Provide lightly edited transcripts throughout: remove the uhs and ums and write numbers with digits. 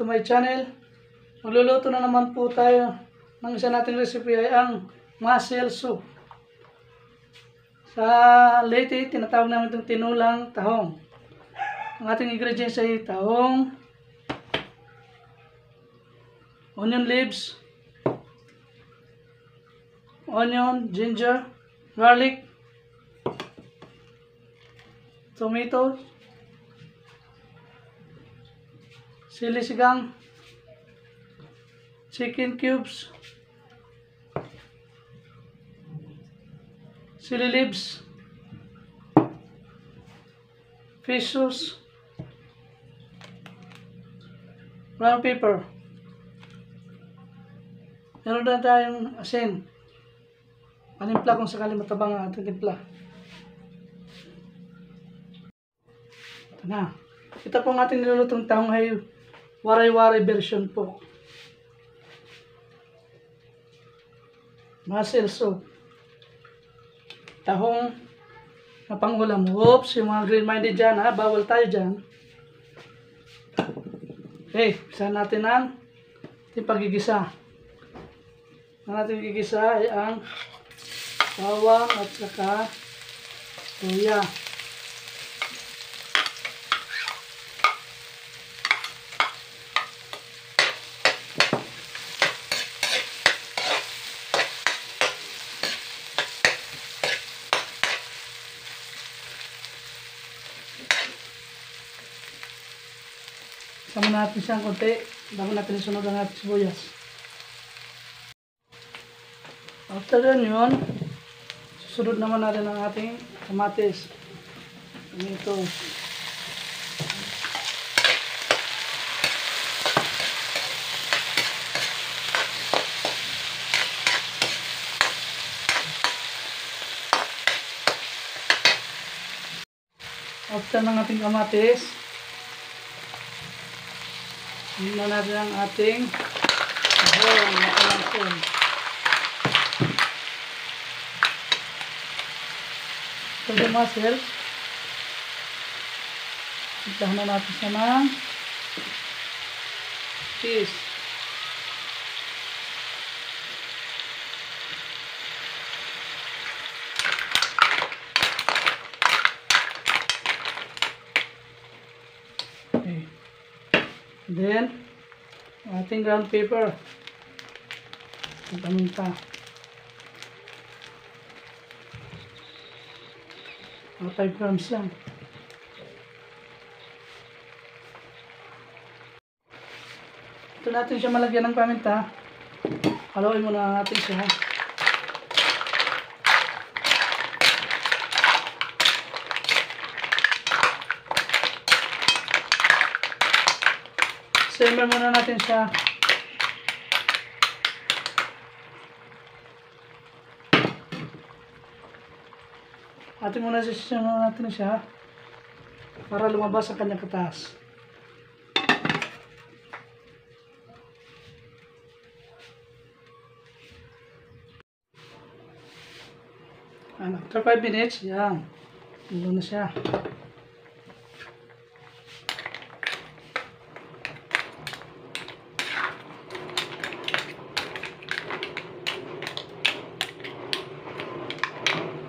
my channel. Magluluto na naman po tayo ng isa nating recipe ay ang mussel soup. Sa Leyte, tinatawag namin itong tinolang tahong. Ang ating ingredients ay tahong, onion leaves, onion, ginger, garlic, tomato, sili sigang, chicken cubes, chili leaves, fish sauce, brown pepper. Meron na tayong asin. Panimpla kung sakali matabang ang ating timpla. Ito na. Ito po ang ating nilulutong tahong ay waray-waray version po. Mussel soup. Tahong na pangulam. Oops, yung mga green-minded dyan ha, bawal tayo dyan. Okay, isa natin ang ating pagigisa. Ang ating gigisa ay ang bawang at saka luya. Sama natin siyang konti bago natin isunod ang ating sibuyas. After yun, susunod naman natin ang ating kamatis. Ito. After ng ating kamatis, tingnan natin ang ating dahon na kalansyon. So, the mussel, itahan na natin siya ng cheese. Okay. Then, ating ground pepper. Paminta. 5 grams lang. Ito natin siya malagyan ng paminta. Haluin muna natin siya. Simmer muna natin siya. Atin muna sisimula natin siya para lumabas ang kanyang katas. And after 5 minutes, yan. Tulo na siya.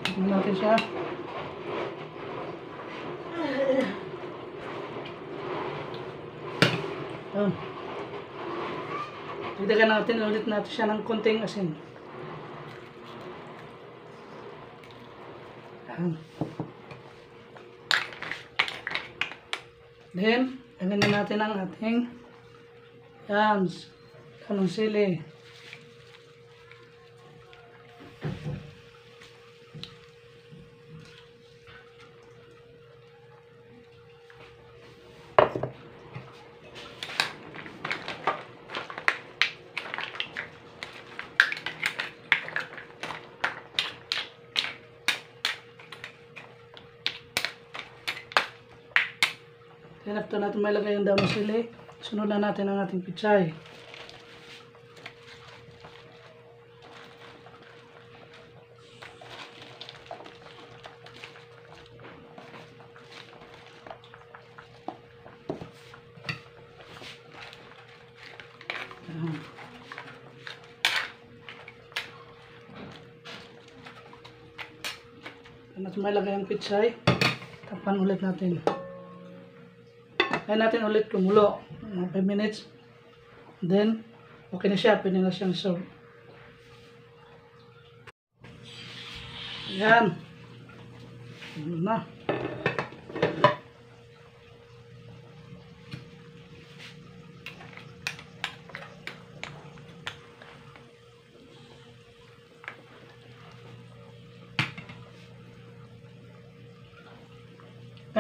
Tignan natin siya. Dagdagan natin ulit siya ng konting asin. Then, lagyan na natin ang ating yams, kanong sili. Then after natin may lagay yung daon ng sili, sunod na natin ang ating pichay. At may lagay ang pitsay. Tapan ulit natin. Kaya natin ulit kumulo. 5 minutes. Then, okay na siya. Pwede na siyang serve. Ayan. Ano na.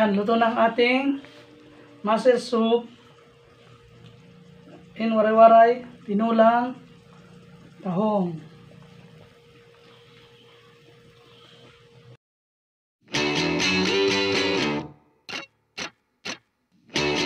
Yan, luto ng ating mussel soup in waray-waray, tinolang tahong.